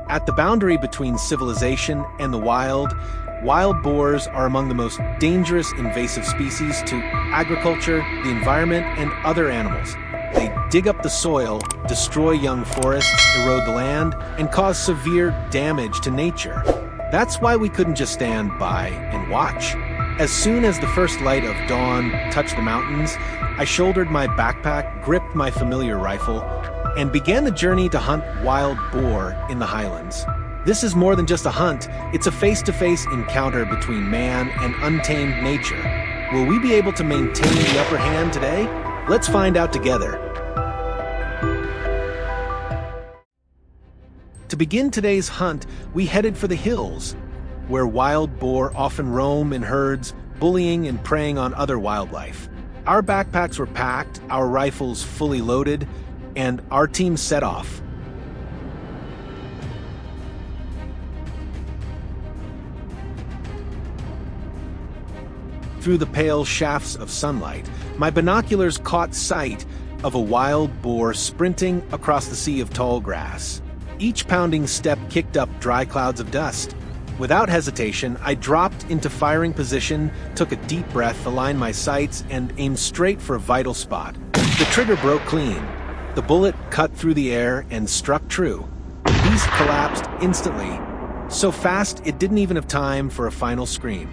At the boundary between civilization and the wild boars are among the most dangerous invasive species to agriculture, the environment, and other animals. They dig up the soil, destroy young forests, erode the land, and cause severe damage to nature. That's why we couldn't just stand by and watch. As soon as the first light of dawn touched the mountains, I shouldered my backpack, gripped my familiar rifle, and began the journey to hunt wild boar in the highlands. This is more than just a hunt, it's a face-to-face encounter between man and untamed nature. Will we be able to maintain the upper hand today? Let's find out together. To begin today's hunt, we headed for the hills, where wild boar often roam in herds, bullying and preying on other wildlife. Our backpacks were packed, our rifles fully loaded, and our team set off. Through the pale shafts of sunlight, my binoculars caught sight of a wild boar sprinting across the sea of tall grass. Each pounding step kicked up dry clouds of dust. Without hesitation, I dropped into firing position, took a deep breath, aligned my sights, and aimed straight for a vital spot. The trigger broke clean. The bullet cut through the air and struck true. The beast collapsed instantly, so fast it didn't even have time for a final scream.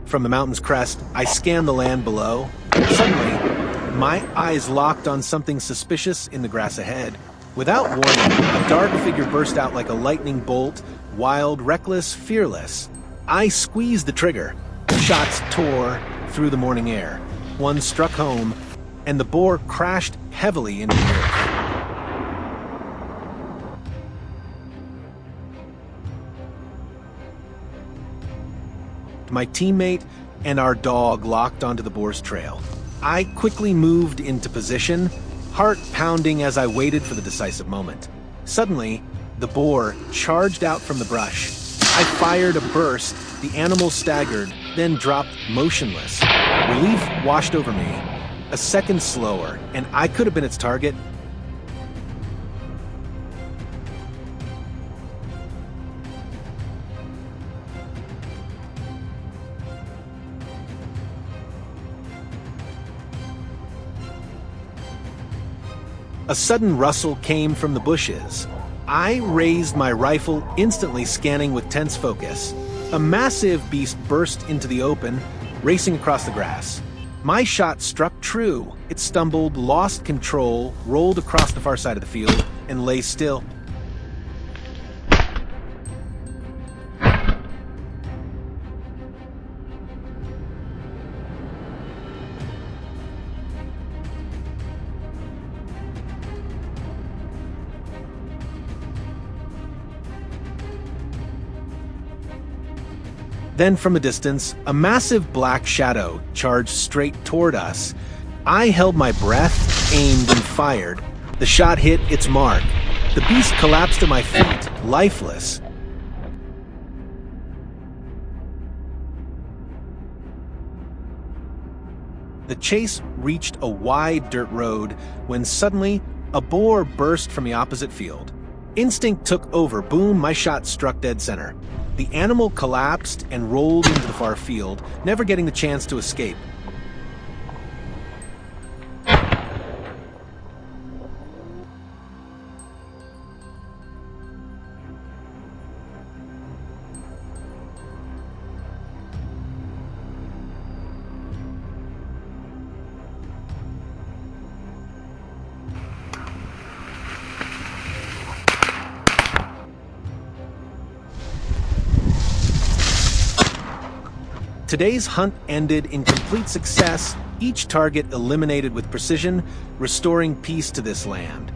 From the mountain's crest, I scanned the land below. Suddenly, my eyes locked on something suspicious in the grass ahead. Without warning, a dark figure burst out like a lightning bolt, wild, reckless, fearless. I squeezed the trigger. Shots tore through the morning air. One struck home, and the boar crashed heavily into the earth. My teammate and our dog locked onto the boar's trail. I quickly moved into position, heart pounding as I waited for the decisive moment. Suddenly, the boar charged out from the brush. I fired a burst. The animal staggered, then dropped motionless. Relief washed over me. A second slower, and I could have been its target. A sudden rustle came from the bushes. I raised my rifle, instantly scanning with tense focus. A massive beast burst into the open, racing across the grass. My shot struck true. It stumbled, lost control, rolled across the far side of the field, and lay still. Then from a distance, a massive black shadow charged straight toward us. I held my breath, aimed, and fired. The shot hit its mark. The beast collapsed to my feet, lifeless. The chase reached a wide dirt road when suddenly a boar burst from the opposite field. Instinct took over. Boom, my shot struck dead center. The animal collapsed and rolled into the far field, never getting the chance to escape. Today's hunt ended in complete success, each target eliminated with precision, restoring peace to this land.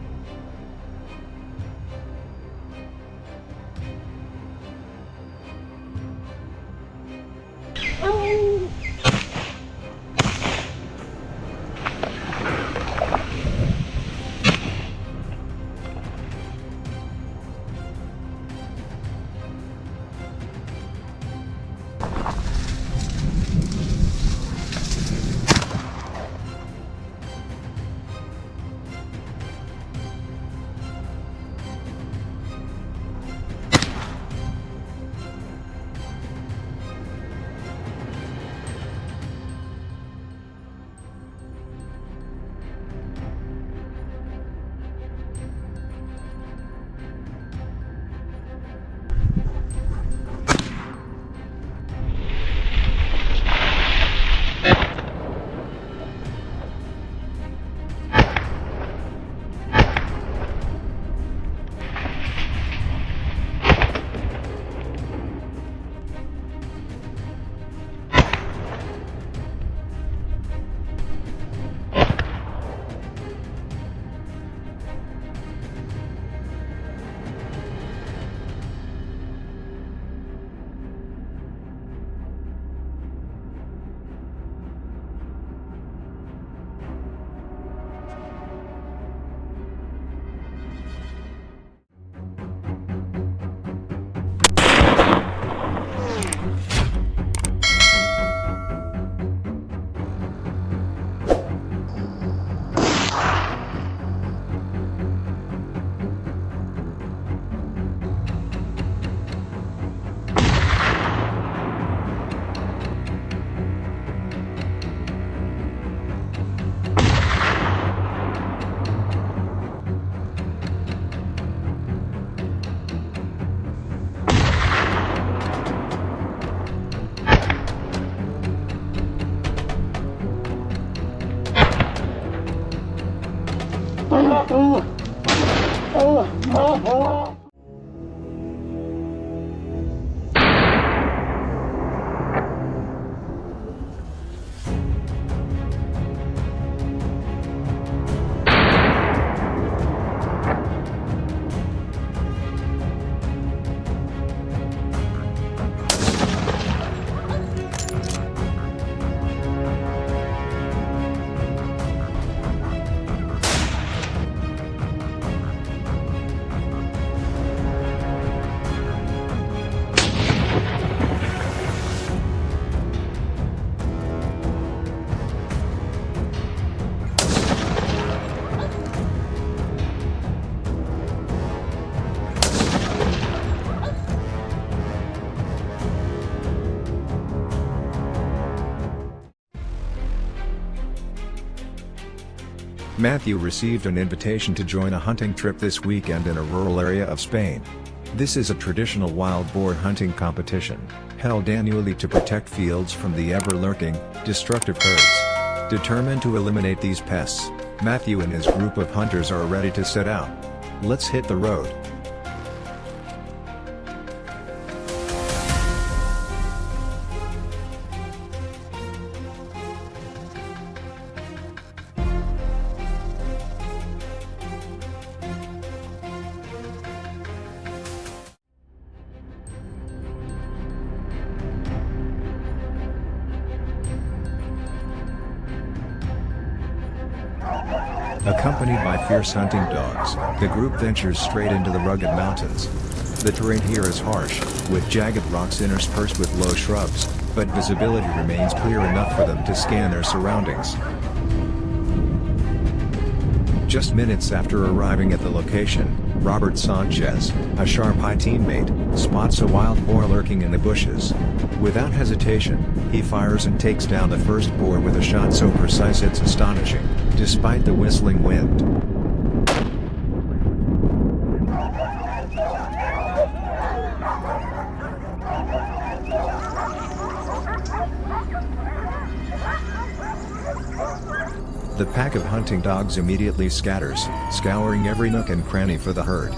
Matthew received an invitation to join a hunting trip this weekend in a rural area of Spain. This is a traditional wild boar hunting competition, held annually to protect fields from the ever-lurking, destructive herds. Determined to eliminate these pests, Matthew and his group of hunters are ready to set out. Let's hit the road. Accompanied by fierce hunting dogs, the group ventures straight into the rugged mountains. The terrain here is harsh, with jagged rocks interspersed with low shrubs, but visibility remains clear enough for them to scan their surroundings. Just minutes after arriving at the location, Robert Sanchez, a sharp-eyed teammate, spots a wild boar lurking in the bushes. Without hesitation, he fires and takes down the first boar with a shot so precise it's astonishing, despite the whistling wind. The pack of hunting dogs immediately scatters, scouring every nook and cranny for the herd.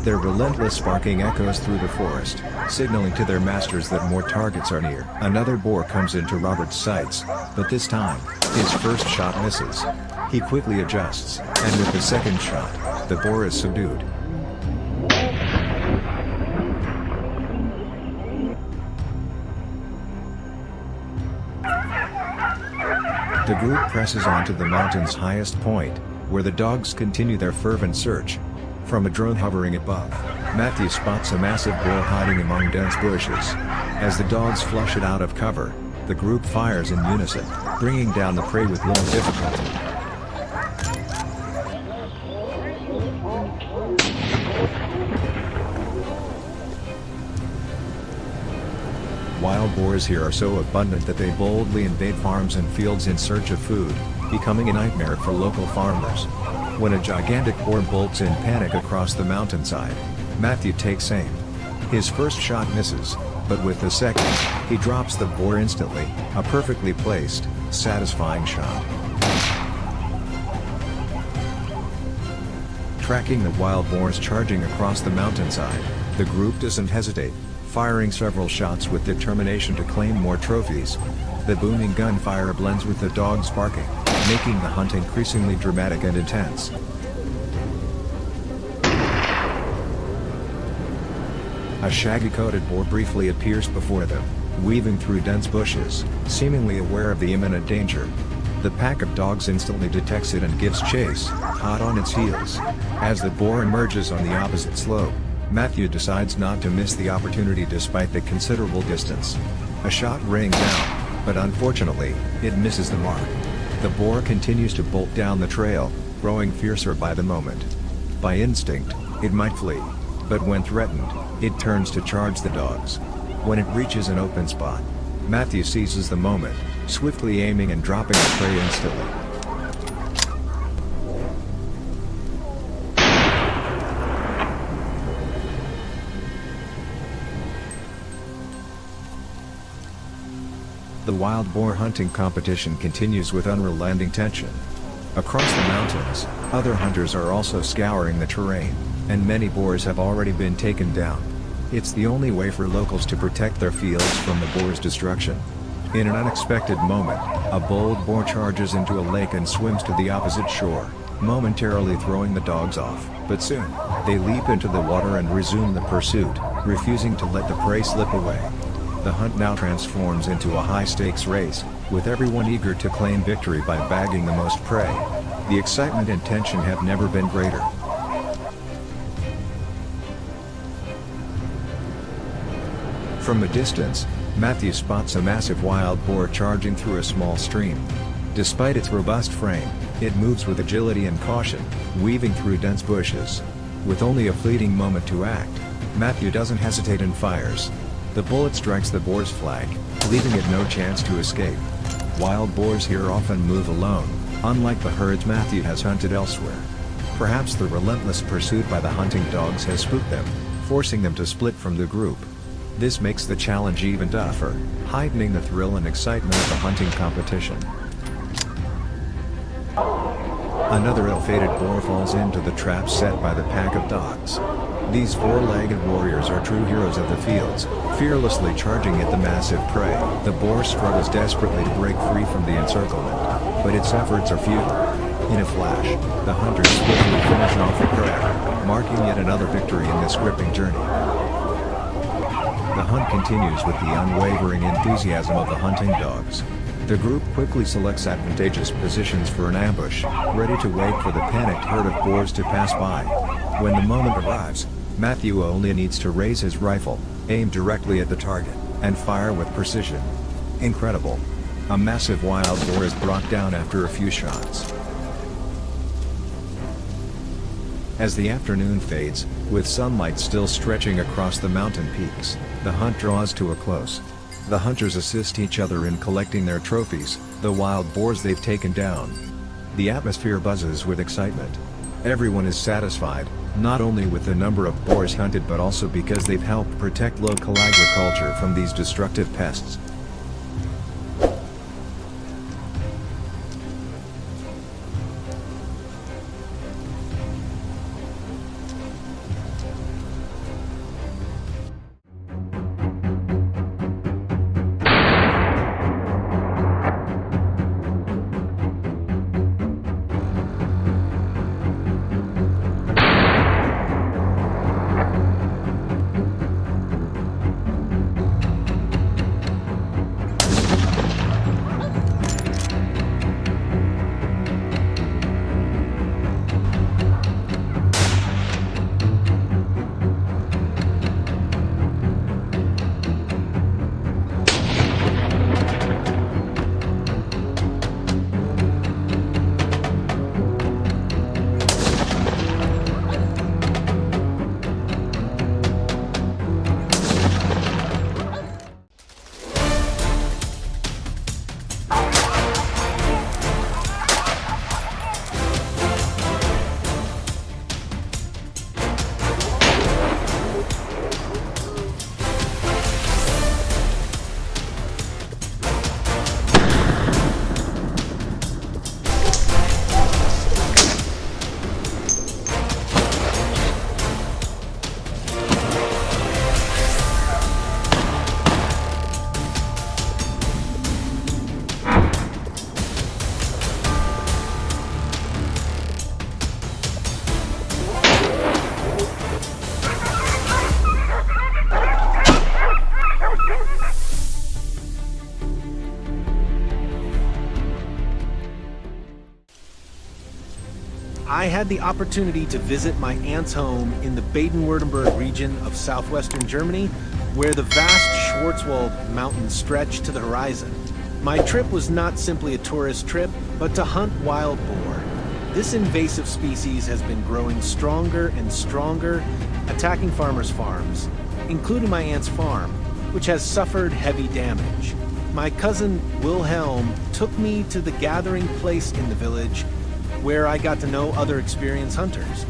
Their relentless barking echoes through the forest, signaling to their masters that more targets are near. Another boar comes into Robert's sights, but this time, his first shot misses. He quickly adjusts, and with the second shot, the boar is subdued. The group presses on to the mountain's highest point, where the dogs continue their fervent search. From a drone hovering above, Matthew spots a massive boar hiding among dense bushes. As the dogs flush it out of cover, the group fires in unison, bringing down the prey with little difficulty. Wild boars here are so abundant that they boldly invade farms and fields in search of food, becoming a nightmare for local farmers. When a gigantic boar bolts in panic across the mountainside, Matthew takes aim. His first shot misses, but with the second, he drops the boar instantly, a perfectly placed, satisfying shot. Tracking the wild boars charging across the mountainside, the group doesn't hesitate, firing several shots with determination to claim more trophies. The booming gunfire blends with the dogs barking, making the hunt increasingly dramatic and intense. A shaggy-coated boar briefly appears before them, weaving through dense bushes, seemingly aware of the imminent danger. The pack of dogs instantly detects it and gives chase, hot on its heels. As the boar emerges on the opposite slope, Matthew decides not to miss the opportunity despite the considerable distance. A shot rings out, but unfortunately, it misses the mark. The boar continues to bolt down the trail, growing fiercer by the moment. By instinct, it might flee, but when threatened, it turns to charge the dogs. When it reaches an open spot, Matthew seizes the moment, swiftly aiming and dropping the prey instantly. The wild boar hunting competition continues with unrelenting tension. Across the mountains, other hunters are also scouring the terrain. and many boars have already been taken down. It's the only way for locals to protect their fields from the boars' destruction. In an unexpected moment, a bold boar charges into a lake and swims to the opposite shore, momentarily throwing the dogs off, but soon, they leap into the water and resume the pursuit, refusing to let the prey slip away. The hunt now transforms into a high-stakes race, with everyone eager to claim victory by bagging the most prey. The excitement and tension have never been greater. From a distance, Matthew spots a massive wild boar charging through a small stream. Despite its robust frame, it moves with agility and caution, weaving through dense bushes. With only a fleeting moment to act, Matthew doesn't hesitate and fires. The bullet strikes the boar's flank, leaving it no chance to escape. Wild boars here often move alone, unlike the herds Matthew has hunted elsewhere. Perhaps the relentless pursuit by the hunting dogs has spooked them, forcing them to split from the group. This makes the challenge even tougher, heightening the thrill and excitement of the hunting competition. Another ill-fated boar falls into the trap set by the pack of dogs. These four-legged warriors are true heroes of the fields, fearlessly charging at the massive prey. The boar struggles desperately to break free from the encirclement, but its efforts are futile. In a flash, the hunters swiftly finish off the prey, marking yet another victory in this gripping journey. The hunt continues with the unwavering enthusiasm of the hunting dogs. The group quickly selects advantageous positions for an ambush, ready to wait for the panicked herd of boars to pass by. When the moment arrives, Matthew only needs to raise his rifle, aim directly at the target, and fire with precision. Incredible! A massive wild boar is brought down after a few shots. As the afternoon fades, with sunlight still stretching across the mountain peaks, the hunt draws to a close. The hunters assist each other in collecting their trophies, the wild boars they've taken down. The atmosphere buzzes with excitement. Everyone is satisfied, not only with the number of boars hunted but also because they've helped protect local agriculture from these destructive pests. I had the opportunity to visit my aunt's home in the Baden-Württemberg region of southwestern Germany, where the vast Schwarzwald mountains stretch to the horizon. My trip was not simply a tourist trip, but to hunt wild boar. This invasive species has been growing stronger and stronger, attacking farmers' farms, including my aunt's farm, which has suffered heavy damage. My cousin Wilhelm took me to the gathering place in the village, where I got to know other experienced hunters.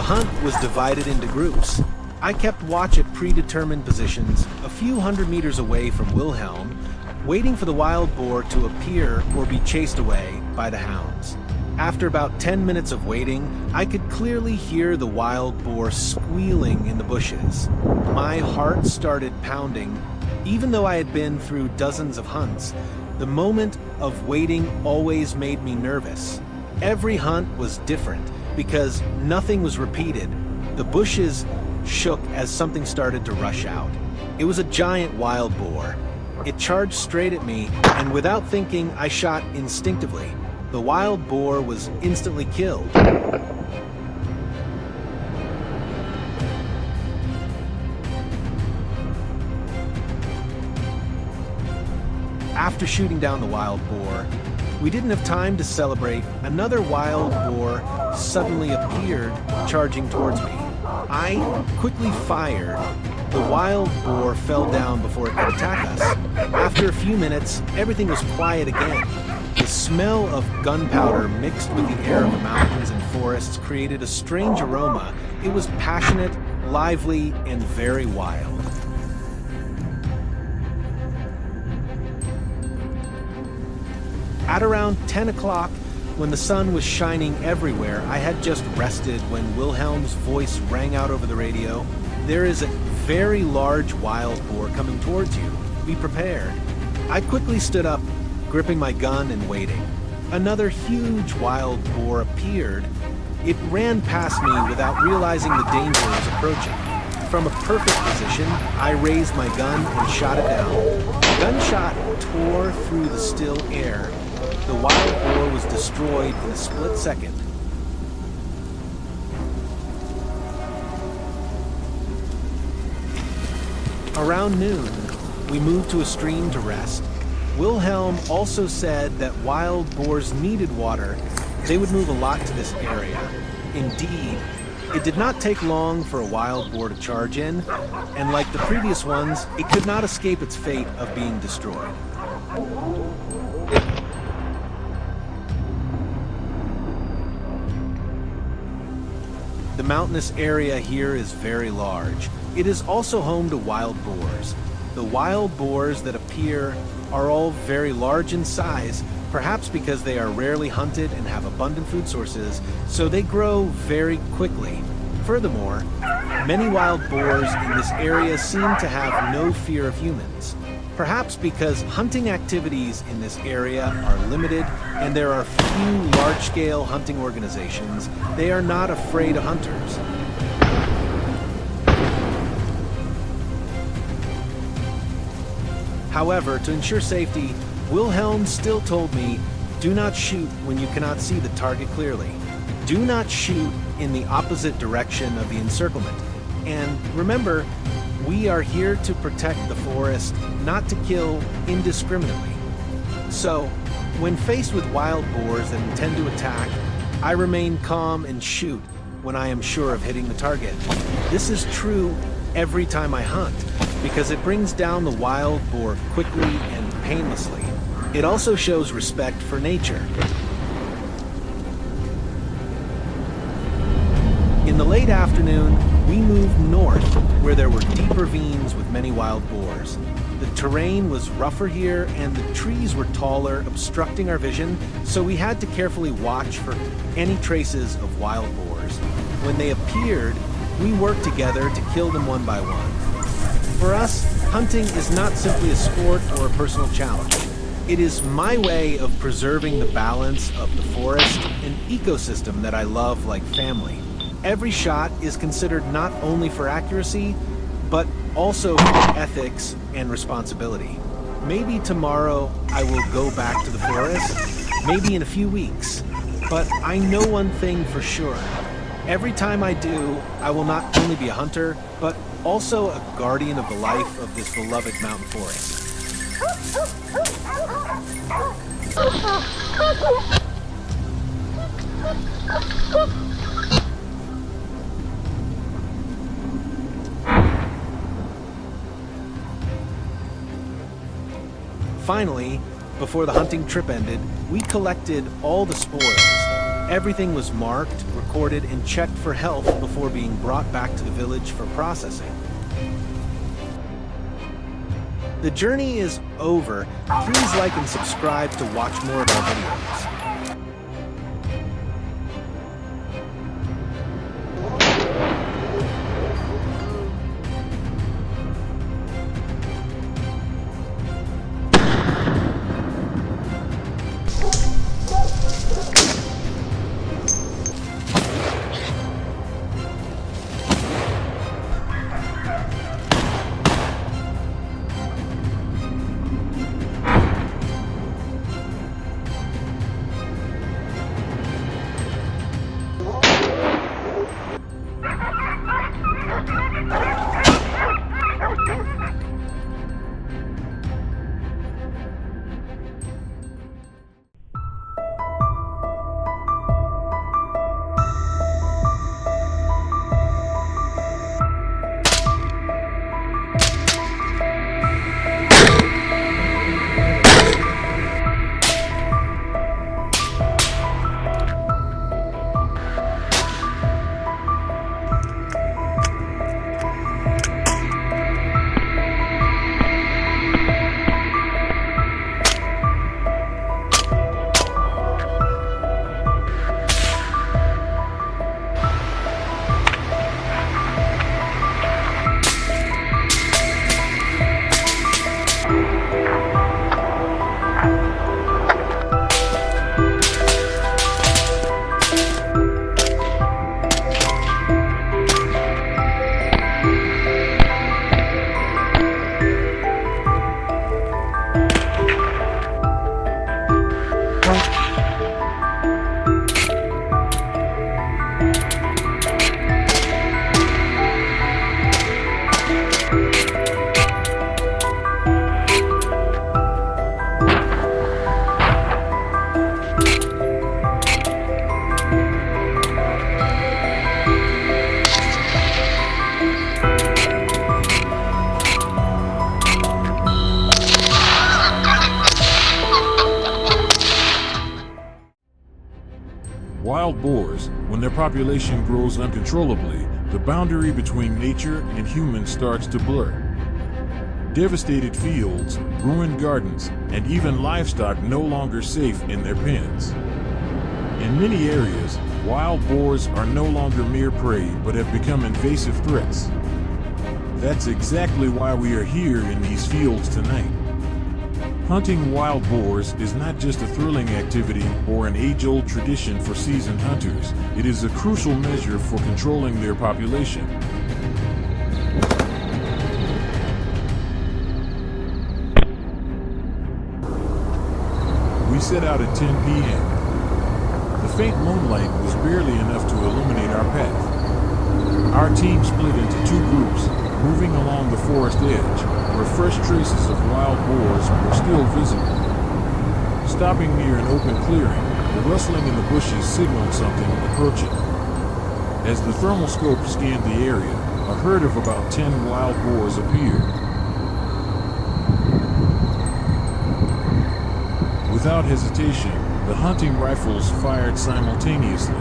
hunt was divided into groups. I kept watch at predetermined positions a few hundred meters away from Wilhelm, waiting for the wild boar to appear or be chased away by the hounds. After about 10 minutes of waiting, I could clearly hear the wild boar squealing in the bushes. My heart started pounding. Even though I had been through dozens of hunts, the moment of waiting always made me nervous. Every hunt was different because nothing was repeated. The bushes shook as something started to rush out. It was a giant wild boar. It charged straight at me, and without thinking, I shot instinctively. The wild boar was instantly killed. After shooting down the wild boar, we didn't have time to celebrate. Another wild boar suddenly appeared, charging towards me. I quickly fired. The wild boar fell down before it could attack us. After a few minutes, everything was quiet again. The smell of gunpowder mixed with the air of the mountains and forests created a strange aroma. It was passionate, lively, and very wild. At around 10 o'clock, when the sun was shining everywhere, I had just rested when Wilhelm's voice rang out over the radio. There is a very large wild boar coming towards you. Be prepared. I quickly stood up, gripping my gun and waiting. Another huge wild boar appeared. It ran past me without realizing the danger was approaching. From a perfect position, I raised my gun and shot it down. The gunshot tore through the still air. The wild boar was destroyed in a split second. Around noon, we moved to a stream to rest. Wilhelm also said that wild boars needed water. They would move a lot to this area. Indeed, it did not take long for a wild boar to charge in, and like the previous ones, it could not escape its fate of being destroyed. The mountainous area here is very large. It is also home to wild boars. The wild boars that appear are all very large in size, perhaps because they are rarely hunted and have abundant food sources, so they grow very quickly. Furthermore, many wild boars in this area seem to have no fear of humans. Perhaps because hunting activities in this area are limited and there are few large-scale hunting organizations, they are not afraid of hunters. However, to ensure safety, Wilhelm still told me, do not shoot when you cannot see the target clearly. Do not shoot in the opposite direction of the encirclement. And remember, we are here to protect the forest, not to kill indiscriminately. So, when faced with wild boars that intend to attack, I remain calm and shoot when I am sure of hitting the target. This is true every time I hunt, because it brings down the wild boar quickly and painlessly. It also shows respect for nature. In the late afternoon, we moved north, where there were deep ravines with many wild boars. The terrain was rougher here, and the trees were taller, obstructing our vision, so we had to carefully watch for any traces of wild boars. When they appeared, we worked together to kill them one by one. For us, hunting is not simply a sport or a personal challenge. It is my way of preserving the balance of the forest, an ecosystem that I love like family. Every shot is considered not only for accuracy, but also for ethics and responsibility. Maybe tomorrow I will go back to the forest, maybe in a few weeks. But I know one thing for sure. Every time I do, I will not only be a hunter, but also a guardian of the life of this beloved mountain forest. Finally, before the hunting trip ended, we collected all the spoils. Everything was marked, recorded, and checked for health before being brought back to the village for processing. The journey is over. Please like and subscribe to watch more of our videos. Wild boars, when their population grows uncontrollably, the boundary between nature and humans starts to blur. Devastated fields, ruined gardens, and even livestock no longer safe in their pens. In many areas, wild boars are no longer mere prey but have become invasive threats. That's exactly why we are here in these fields tonight. Hunting wild boars is not just a thrilling activity or an age-old tradition for seasoned hunters. It is a crucial measure for controlling their population. We set out at 10 p.m. The faint moonlight was barely enough to illuminate our path. Our team split into two groups, moving along the forest edge, where fresh traces of wild boars were still visible. Stopping near an open clearing, the rustling in the bushes signaled something approaching. As the thermal scope scanned the area, a herd of about 10 wild boars appeared. Without hesitation, the hunting rifles fired simultaneously.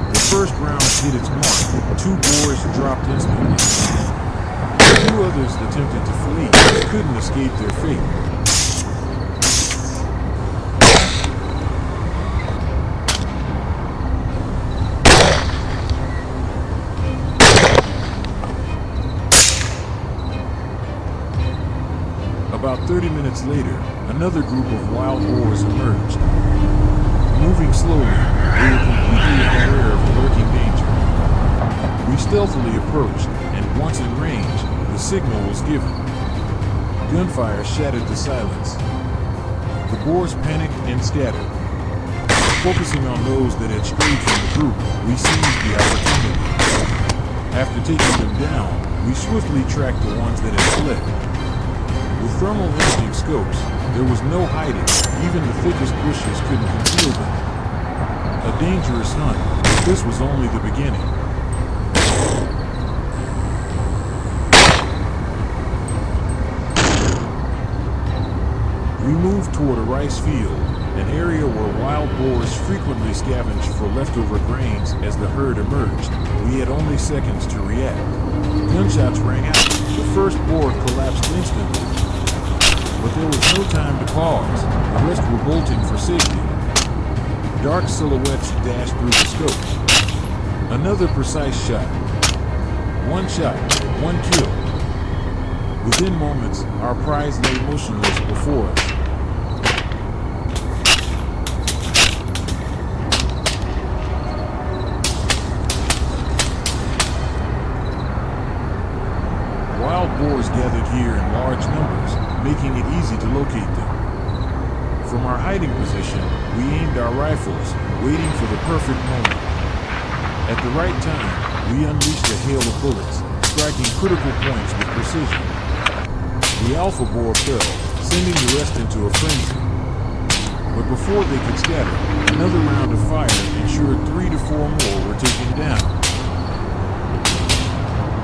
The first round hit its mark. 2 boars dropped instantly. 2 others attempted to flee, but couldn't escape their fate. About 30 minutes later, another group of wild boars emerged. Moving slowly, they were completely unaware of the lurking danger. We stealthily approached, and once in range, the signal was given. Gunfire shattered the silence. The boars panicked and scattered. Focusing on those that had strayed from the group, we seized the opportunity. After taking them down, we swiftly tracked the ones that had fled. With thermal imaging scopes, there was no hiding. Even the thickest bushes couldn't conceal them. A dangerous hunt, but this was only the beginning. We moved toward a rice field, an area where wild boars frequently scavenged for leftover grains as the herd emerged. We had only seconds to react. Gunshots rang out. The first boar collapsed instantly. But there was no time to pause. The rest were bolting for safety. Dark silhouettes dashed through the scope. Another precise shot. One shot, one kill. Within moments, our prize lay motionless before us. Wild boars gathered here in large numbers, making it easy to locate them. From our hiding position, we aimed our rifles, waiting for the perfect moment. At the right time, we unleashed a hail of bullets, striking critical points with precision. The alpha boar fell, sending the rest into a frenzy. But before they could scatter, another round of fire ensured 3 to 4 more were taken down.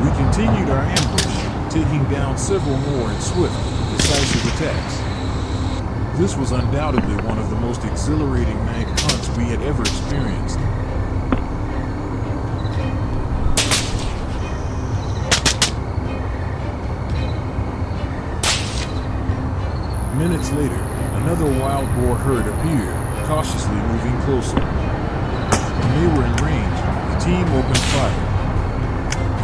We continued our ambush, taking down several more in swift, decisive attacks. This was undoubtedly one of the most exhilarating night hunts we had ever experienced. Minutes later, another wild boar herd appeared, cautiously moving closer. When they were in range, the team opened fire.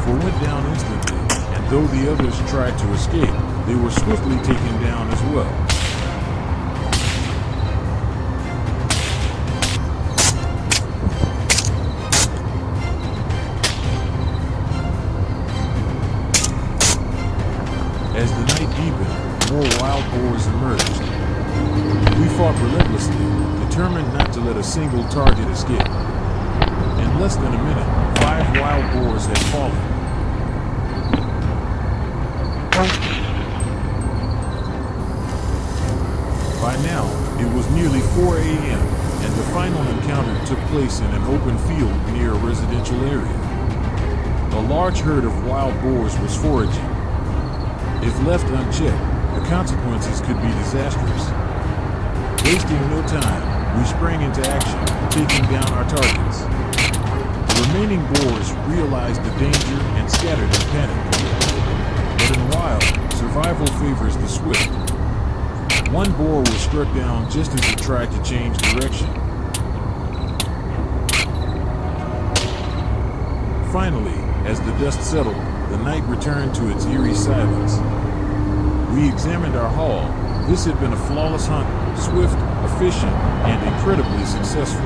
4 went down instantly, and though the others tried to escape, they were swiftly taken down as well. As the night deepened, more wild boars emerged. We fought relentlessly, determined not to let a single target escape. In less than a minute, 5 wild boars had fallen. By now, it was nearly 4 a.m., and the final encounter took place in an open field near a residential area. A large herd of wild boars was foraging. If left unchecked, the consequences could be disastrous. Wasting no time, we sprang into action, taking down our targets. The remaining boars realized the danger and scattered in panic. But in wild, survival favors the swift. One boar was struck down just as it tried to change direction. Finally, as the dust settled, the night returned to its eerie silence. We examined our haul. This had been a flawless hunt, swift, efficient, and incredibly successful.